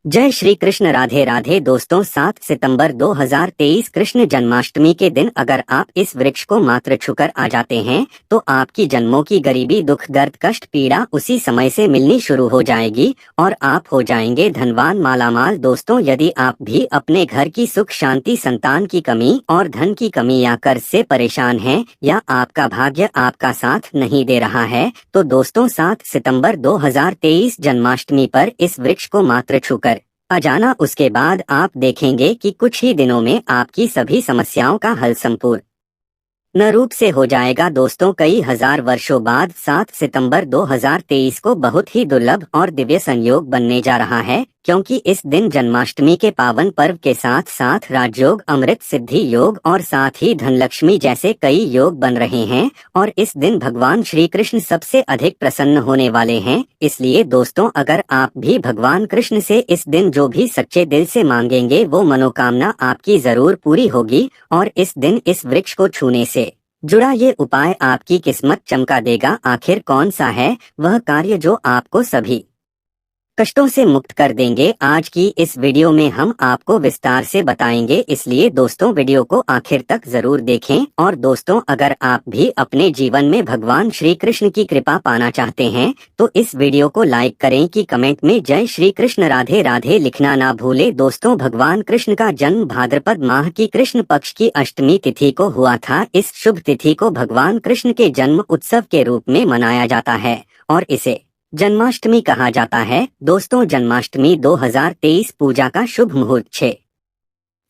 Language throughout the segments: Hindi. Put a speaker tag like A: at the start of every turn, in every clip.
A: जय श्री कृष्ण। राधे राधे दोस्तों, 7 सितंबर 2023 कृष्ण जन्माष्टमी के दिन अगर आप इस वृक्ष को मात्र छूकर आ जाते हैं तो आपकी जन्मों की गरीबी, दुख, दर्द, कष्ट, पीड़ा उसी समय से मिलनी शुरू हो जाएगी और आप हो जाएंगे धनवान, मालामाल। दोस्तों, यदि आप भी अपने घर की सुख शांति, संतान की कमी और धन की कमी या कर्ज से परेशान हैं या आपका भाग्य आपका साथ नहीं दे रहा है तो दोस्तों 7 सितंबर 2023 जन्माष्टमी पर इस वृक्ष को मात्र छूकर आ जाना। उसके बाद आप देखेंगे कि कुछ ही दिनों में आपकी सभी समस्याओं का हल संपूर्ण न रूप से हो जाएगा। दोस्तों, कई हजार वर्षों बाद 7 सितंबर 2023 को बहुत ही दुर्लभ और दिव्य संयोग बनने जा रहा है, क्योंकि इस दिन जन्माष्टमी के पावन पर्व के साथ साथ राजयोग, अमृत सिद्धि योग और साथ ही धनलक्ष्मी जैसे कई योग बन रहे हैं और इस दिन भगवान श्री कृष्ण सबसे अधिक प्रसन्न होने वाले हैं। इसलिए दोस्तों, अगर आप भी भगवान कृष्ण से इस दिन जो भी सच्चे दिल से मांगेंगे वो मनोकामना आपकी जरूर पूरी होगी और इस दिन इस वृक्ष को छूने से जुड़ा ये उपाय आपकी किस्मत चमका देगा। आखिर कौन सा है वह कार्य जो आपको सभी कष्टों से मुक्त कर देंगे? आज की इस वीडियो में हम आपको विस्तार से बताएंगे, इसलिए दोस्तों वीडियो को आखिर तक जरूर देखें। और दोस्तों, अगर आप भी अपने जीवन में भगवान श्री कृष्ण की कृपा पाना चाहते हैं तो इस वीडियो को लाइक करें कि कमेंट में जय श्री कृष्ण राधे राधे लिखना ना भूले। दोस्तों, भगवान कृष्ण का जन्म भाद्रपद माह की कृष्ण पक्ष की अष्टमी तिथि को हुआ था। इस शुभ तिथि को भगवान कृष्ण के जन्म उत्सव के रूप में मनाया जाता है और इसे जन्माष्टमी कहा जाता है। दोस्तों, जन्माष्टमी 2023 पूजा का शुभ मुहूर्त 6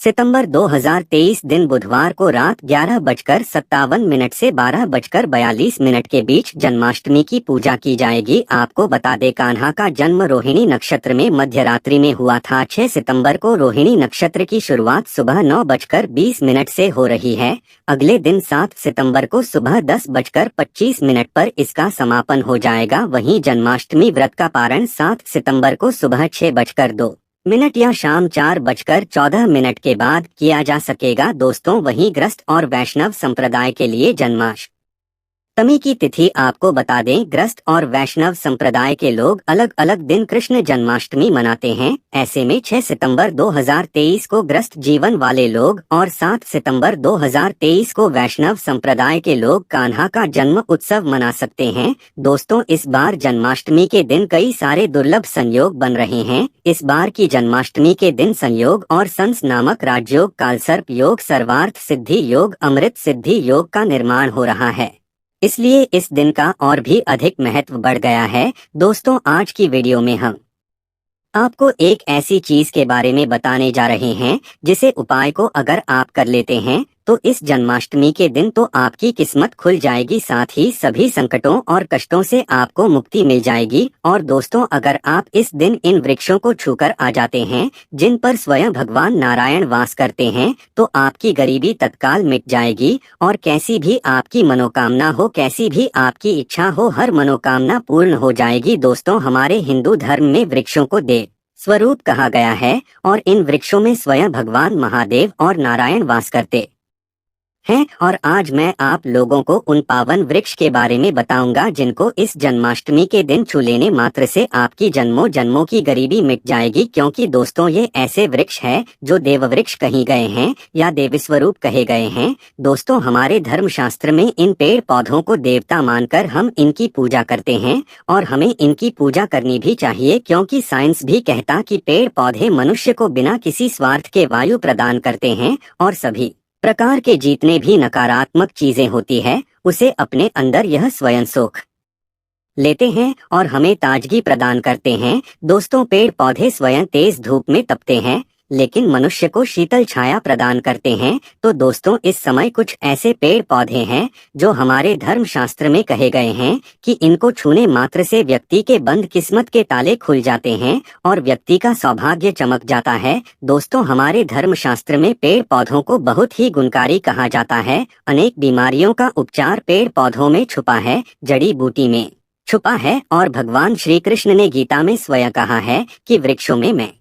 A: सितंबर 2023 दिन बुधवार को रात 11:57 से 12:42 के बीच जन्माष्टमी की पूजा की जाएगी। आपको बता दें, कान्हा का जन्म रोहिणी नक्षत्र में मध्य रात्रि में हुआ था। 6 सितंबर को रोहिणी नक्षत्र की शुरुआत सुबह 9:20 से हो रही है। अगले दिन 7 सितंबर को सुबह 10:25 पर इसका समापन हो जाएगा। वहीं जन्माष्टमी व्रत का पारण 7 सितंबर को सुबह 6:02 या शाम 4:14 के बाद किया जा सकेगा। दोस्तों, वहीं ग्रस्त और वैष्णव संप्रदाय के लिए जन्माष्टमी की तिथि आपको बता दें, ग्रस्त और वैष्णव संप्रदाय के लोग अलग अलग दिन कृष्ण जन्माष्टमी मनाते हैं। ऐसे में 6 सितंबर 2023 को ग्रस्त जीवन वाले लोग और 7 सितंबर 2023 को वैष्णव संप्रदाय के लोग कान्हा का जन्म उत्सव मना सकते हैं। दोस्तों, इस बार जन्माष्टमी के दिन कई सारे दुर्लभ संयोग बन रहे हैं। इस बार की जन्माष्टमी के दिन संयोग और संस नामक राजयोग, कालसर्प योग, सर्वार्थ सिद्धि योग, अमृत सिद्धि योग का निर्माण हो रहा है, इसलिए इस दिन का और भी अधिक महत्व बढ़ गया है। दोस्तों, आज की वीडियो में हम आपको एक ऐसी चीज के बारे में बताने जा रहे हैं जिसे उपाय को अगर आप कर लेते हैं तो इस जन्माष्टमी के दिन तो आपकी किस्मत खुल जाएगी, साथ ही सभी संकटों और कष्टों से आपको मुक्ति मिल जाएगी। और दोस्तों, अगर आप इस दिन इन वृक्षों को छूकर आ जाते हैं जिन पर स्वयं भगवान नारायण वास करते हैं तो आपकी गरीबी तत्काल मिट जाएगी और कैसी भी आपकी मनोकामना हो, कैसी भी आपकी इच्छा हो, हर मनोकामना पूर्ण हो जाएगी। दोस्तों, हमारे हिंदू धर्म में वृक्षों को देव स्वरूप कहा गया है और इन वृक्षों में स्वयं भगवान महादेव और नारायण वास करते हैं। और आज मैं आप लोगों को उन पावन वृक्ष के बारे में बताऊंगा जिनको इस जन्माष्टमी के दिन छू लेने मात्र से आपकी जन्मों जन्मों की गरीबी मिट जाएगी। क्योंकि दोस्तों, ये ऐसे वृक्ष है जो देव वृक्ष कहे गए हैं या देव स्वरूप कहे गए हैं। दोस्तों, हमारे धर्म शास्त्र में इन पेड़ पौधों को देवता मानकर हम इनकी पूजा करते हैं और हमें इनकी पूजा करनी भी चाहिए, क्योंकि साइंस भी कहता कि पेड़ पौधे मनुष्य को बिना किसी स्वार्थ के वायु प्रदान करते हैं और सभी प्रकार के जितने भी नकारात्मक चीजें होती है उसे अपने अंदर यह स्वयं सोख लेते हैं और हमें ताजगी प्रदान करते हैं। दोस्तों, पेड़ पौधे स्वयं तेज धूप में तपते हैं लेकिन मनुष्य को शीतल छाया प्रदान करते हैं। तो दोस्तों, इस समय कुछ ऐसे पेड़ पौधे हैं जो हमारे धर्म शास्त्र में कहे गए हैं कि इनको छूने मात्र से व्यक्ति के बंद किस्मत के ताले खुल जाते हैं और व्यक्ति का सौभाग्य चमक जाता है। दोस्तों, हमारे धर्म शास्त्र में पेड़ पौधों को बहुत ही गुणकारी कहा जाता है। अनेक बीमारियों का उपचार पेड़ पौधों में छुपा है, जड़ी बूटी में छुपा है और भगवान श्री कृष्ण ने गीता में स्वयं कहा है कि वृक्षों में मैं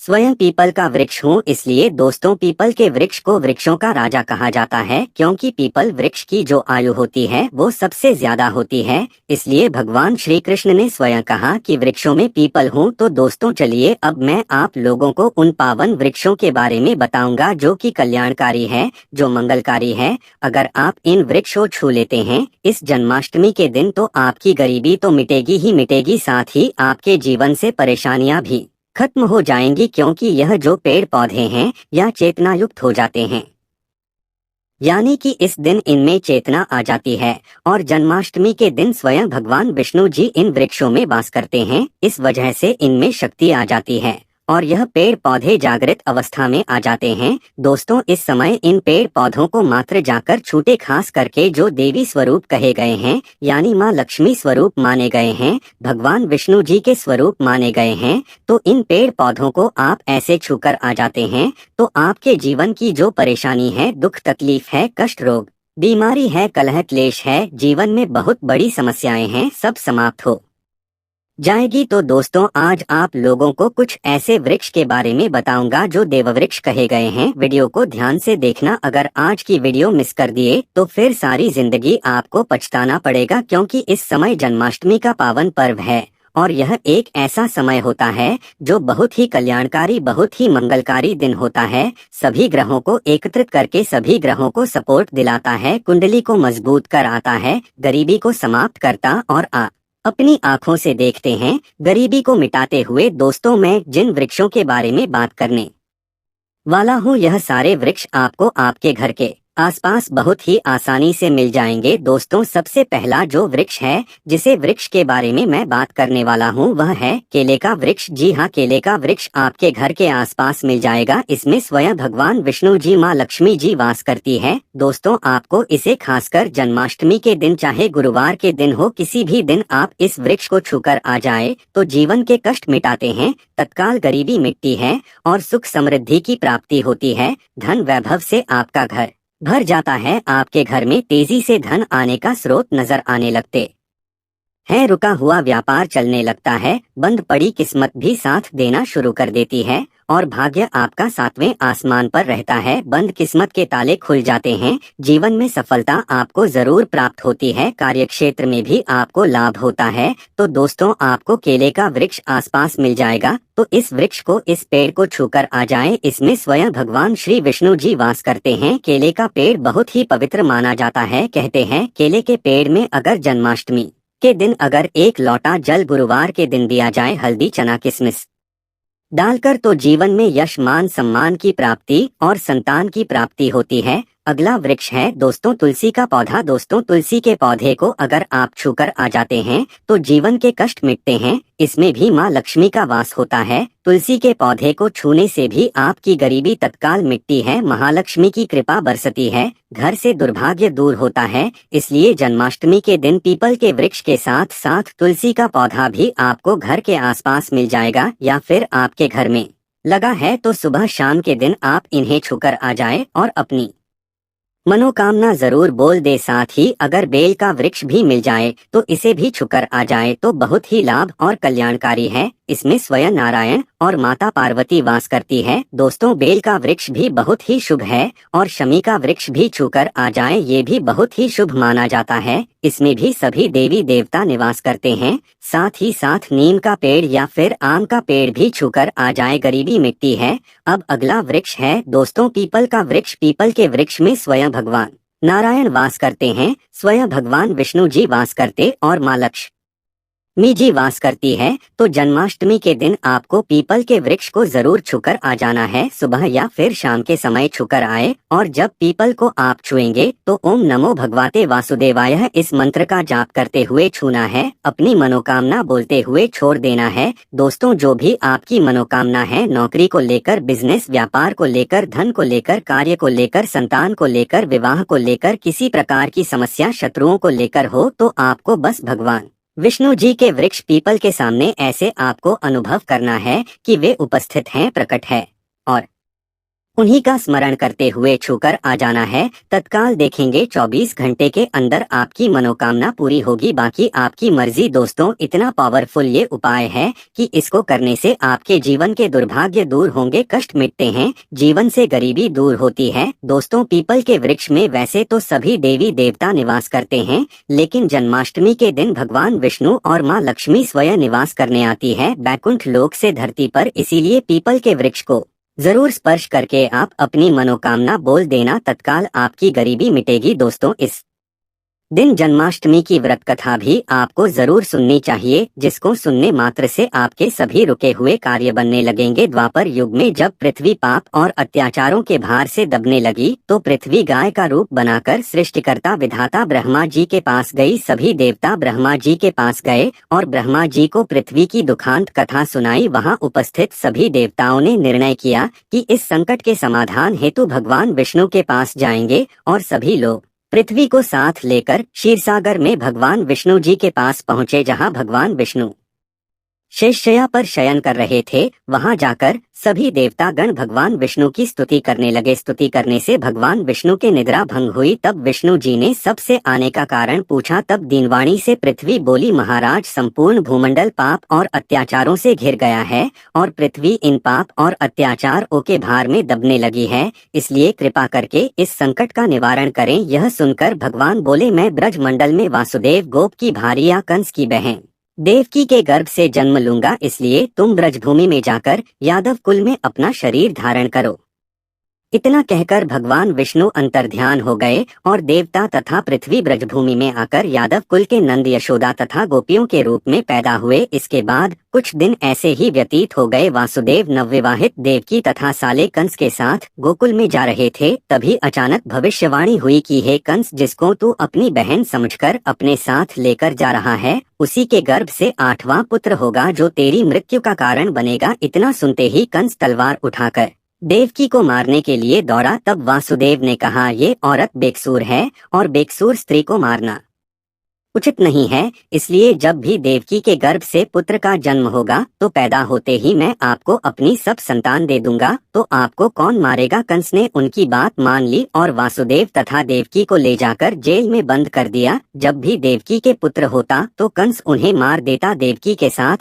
A: स्वयं पीपल का वृक्ष हूँ, इसलिए दोस्तों पीपल के वृक्ष को वृक्षों का राजा कहा जाता है, क्योंकि पीपल वृक्ष की जो आयु होती है वो सबसे ज्यादा होती है। इसलिए भगवान श्री कृष्ण ने स्वयं कहा कि वृक्षों में पीपल हूँ। तो दोस्तों चलिए अब मैं आप लोगों को उन पावन वृक्षों के बारे में बताऊंगा जो कि कल्याणकारी है, जो मंगलकारी है। अगर आप इन वृक्षों छू लेते हैं इस जन्माष्टमी के दिन तो आपकी गरीबी तो मिटेगी ही मिटेगी, साथ ही आपके जीवन से परेशानियां भी खत्म हो जाएंगी, क्योंकि यह जो पेड़ पौधे हैं या चेतना युक्त हो जाते हैं, यानी कि इस दिन इनमें चेतना आ जाती है। और जन्माष्टमी के दिन स्वयं भगवान विष्णु जी इन वृक्षों में वास करते हैं, इस वजह से इनमें शक्ति आ जाती है और यह पेड़ पौधे जागृत अवस्था में आ जाते हैं। दोस्तों इस समय इन पेड़ पौधों को मात्र जाकर छूटे, खास करके जो देवी स्वरूप कहे गए हैं, यानी माँ लक्ष्मी स्वरूप माने गए हैं, भगवान विष्णु जी के स्वरूप माने गए हैं, तो इन पेड़ पौधों को आप ऐसे छूकर आ जाते हैं तो आपके जीवन की जो परेशानी है, दुख तकलीफ है, कष्ट रोग बीमारी है, कलह क्लेश है, जीवन में बहुत बड़ी समस्याएं हैं, सब समाप्त हो जाएगी। तो दोस्तों आज आप लोगों को कुछ ऐसे वृक्ष के बारे में बताऊंगा जो देववृक्ष कहे गए हैं। वीडियो को ध्यान से देखना, अगर आज की वीडियो मिस कर दिए तो फिर सारी जिंदगी आपको पछताना पड़ेगा, क्योंकि इस समय जन्माष्टमी का पावन पर्व है और यह एक ऐसा समय होता है जो बहुत ही कल्याणकारी, बहुत ही मंगलकारी दिन होता है। सभी ग्रहों को एकत्रित करके सभी ग्रहों को सपोर्ट दिलाता है, कुंडली को मजबूत कराता है, गरीबी को समाप्त करता और आप अपनी आंखों से देखते हैं गरीबी को मिटाते हुए। दोस्तों मैं जिन वृक्षों के बारे में बात करने वाला हूँ, यह सारे वृक्ष आपको आपके घर के आसपास बहुत ही आसानी से मिल जाएंगे। दोस्तों सबसे पहला जो वृक्ष है जिसे वृक्ष के बारे में मैं बात करने वाला हूँ वह है केले का वृक्ष। जी हाँ, केले का वृक्ष आपके घर के आसपास मिल जाएगा। इसमें स्वयं भगवान विष्णु जी, माँ लक्ष्मी जी वास करती है। दोस्तों आपको इसे खासकर जन्माष्टमी के दिन, चाहे गुरुवार के दिन हो, किसी भी दिन आप इस वृक्ष को छूकर आ जाए तो जीवन के कष्ट मिटाते हैं, तत्काल गरीबी मिटती है और सुख समृद्धि की प्राप्ति होती है। धन वैभव से आपका घर भर जाता है, आपके घर में तेजी से धन आने का स्रोत नजर आने लगते हैं, रुका हुआ व्यापार चलने लगता है, बंद पड़ी किस्मत भी साथ देना शुरू कर देती है और भाग्य आपका सातवें आसमान पर रहता है। बंद किस्मत के ताले खुल जाते हैं, जीवन में सफलता आपको जरूर प्राप्त होती है, कार्यक्षेत्र में भी आपको लाभ होता है। तो दोस्तों आपको केले का वृक्ष आसपास मिल जाएगा तो इस वृक्ष को, इस पेड़ को छूकर आ जाए। इसमें स्वयं भगवान श्री विष्णु जी वास करते हैं। केले का पेड़ बहुत ही पवित्र माना जाता है। कहते हैं केले के पेड़ में अगर जन्माष्टमी के दिन अगर एक लोटा जल गुरुवार के दिन दिया जाए, हल्दी चना किशमिश डालकर, तो जीवन में यश मान सम्मान की प्राप्ति और संतान की प्राप्ति होती है। अगला वृक्ष है दोस्तों तुलसी का पौधा। दोस्तों तुलसी के पौधे को अगर आप छूकर आ जाते हैं तो जीवन के कष्ट मिटते हैं। इसमें भी माँ लक्ष्मी का वास होता है। तुलसी के पौधे को छूने से भी आपकी गरीबी तत्काल मिटती है, महालक्ष्मी की कृपा बरसती है, घर से दुर्भाग्य दूर होता है। इसलिए जन्माष्टमी के दिन पीपल के वृक्ष के साथ साथ तुलसी का पौधा भी आपको घर के आसपास मिल जाएगा, या फिर आपके घर में लगा है तो सुबह शाम के दिन आप इन्हें छूकर आ जाए और अपनी मनोकामना जरूर बोल दे। साथ ही अगर बेल का वृक्ष भी मिल जाए तो इसे भी छूकर आ जाए तो बहुत ही लाभ और कल्याणकारी है। इसमें स्वयं नारायण और माता पार्वती वास करती है। दोस्तों बेल का वृक्ष भी बहुत ही शुभ है और शमी का वृक्ष भी छूकर आ जाए, ये भी बहुत ही शुभ माना जाता है। इसमें भी सभी देवी देवता निवास करते हैं। साथ ही साथ नीम का पेड़ या फिर आम का पेड़ भी छूकर आ जाए, गरीबी मिटती है। अब अगला वृक्ष है दोस्तों पीपल का वृक्ष। पीपल के वृक्ष में स्वयं भगवान नारायण वास करते हैं, स्वयं भगवान विष्णु जी वास करते और माँ लक्ष्मी जी वास करती है। तो जन्माष्टमी के दिन आपको पीपल के वृक्ष को जरूर छूकर आ जाना है, सुबह या फिर शाम के समय छूकर आए और जब पीपल को आप छुएंगे तो ओम नमो भगवते वासुदेवाय इस मंत्र का जाप करते हुए छूना है, अपनी मनोकामना बोलते हुए छोड़ देना है। दोस्तों जो भी आपकी मनोकामना है, नौकरी को लेकर, बिजनेस व्यापार को लेकर, धन को लेकर, कार्य को लेकर, संतान को लेकर, विवाह को लेकर, किसी प्रकार की समस्या शत्रुओं को लेकर हो, तो आपको बस भगवान विष्णु जी के वृक्ष पीपल के सामने ऐसे आपको अनुभव करना है कि वे उपस्थित हैं, प्रकट है और उन्हीं का स्मरण करते हुए छूकर आ जाना है। तत्काल देखेंगे 24 घंटे के अंदर आपकी मनोकामना पूरी होगी। बाकी आपकी मर्जी दोस्तों। इतना पावरफुल ये उपाय है कि इसको करने से आपके जीवन के दुर्भाग्य दूर होंगे, कष्ट मिटते हैं, जीवन से गरीबी दूर होती है। दोस्तों, पीपल के वृक्ष में वैसे तो सभी देवी देवता निवास करते हैं, लेकिन जन्माष्टमी के दिन भगवान विष्णु और माँ लक्ष्मी स्वयं निवास करने आती है बैकुंठ लोक से धरती पर। इसीलिए पीपल के वृक्ष को जरूर स्पर्श करके आप अपनी मनोकामना बोल देना, तत्काल आपकी गरीबी मिटेगी। दोस्तों, इस दिन जन्माष्टमी की व्रत कथा भी आपको जरूर सुननी चाहिए, जिसको सुनने मात्र से आपके सभी रुके हुए कार्य बनने लगेंगे। द्वापर युग में जब पृथ्वी पाप और अत्याचारों के भार से दबने लगी, तो पृथ्वी गाय का रूप बनाकर सृष्टिकर्ता विधाता ब्रह्मा जी के पास गई। सभी देवता ब्रह्मा जी के पास गए और ब्रह्मा जी को पृथ्वी की दुखांत कथा सुनाई। वहां उपस्थित सभी देवताओं ने निर्णय किया कि इस संकट के समाधान हेतु भगवान विष्णु के पास जाएंगे, और सभी लोग पृथ्वी को साथ लेकर क्षीरसागर में भगवान विष्णु जी के पास पहुंचे। जहां भगवान विष्णु शेषशय्या पर शयन कर रहे थे, वहां जाकर सभी देवता गण भगवान विष्णु की स्तुति करने लगे। स्तुति करने से भगवान विष्णु के निद्रा भंग हुई। तब विष्णु जी ने सबसे आने का कारण पूछा। तब दीनवाणी से पृथ्वी बोली, महाराज, संपूर्ण भूमंडल पाप और अत्याचारों से घिर गया है और पृथ्वी इन पाप और अत्याचारों के भार में दबने लगी है, इसलिए कृपा करके इस संकट का निवारण करें। यह सुनकर भगवान बोले, मैं ब्रज मंडल में वासुदेव गोप की भारिया कंस की बहन देवकी के गर्भ से जन्म लूंगा, इसलिए तुम ब्रजभूमि में जाकर यादव कुल में अपना शरीर धारण करो। इतना कहकर भगवान विष्णु अंतर्ध्यान हो गए और देवता तथा पृथ्वी ब्रजभूमि में आकर यादव कुल के नंद, यशोदा तथा गोपियों के रूप में पैदा हुए। इसके बाद कुछ दिन ऐसे ही व्यतीत हो गए। वासुदेव नवविवाहित देवकी तथा साले कंस के साथ गोकुल में जा रहे थे। तभी अचानक भविष्यवाणी हुई कि हे कंस, जिसको तू अपनी बहन समझकर अपने साथ लेकर जा रहा है, उसी के गर्भ से 8वां पुत्र होगा जो तेरी मृत्यु का कारण बनेगा। इतना सुनते ही कंस तलवार उठाकर देवकी को मारने के लिए दौड़ा। तब वासुदेव ने कहा, ये औरत बेकसूर है और बेकसूर स्त्री को मारना उचित नहीं है, इसलिए जब भी देवकी के गर्भ से पुत्र का जन्म होगा तो पैदा होते ही मैं आपको अपनी सब संतान दे दूंगा, तो आपको कौन मारेगा। कंस ने उनकी बात मान ली और वासुदेव तथा देवकी को ले जाकर जेल में बंद कर दिया। जब भी देवकी के पुत्र होता तो कंस उन्हें मार देता। देवकी के साथ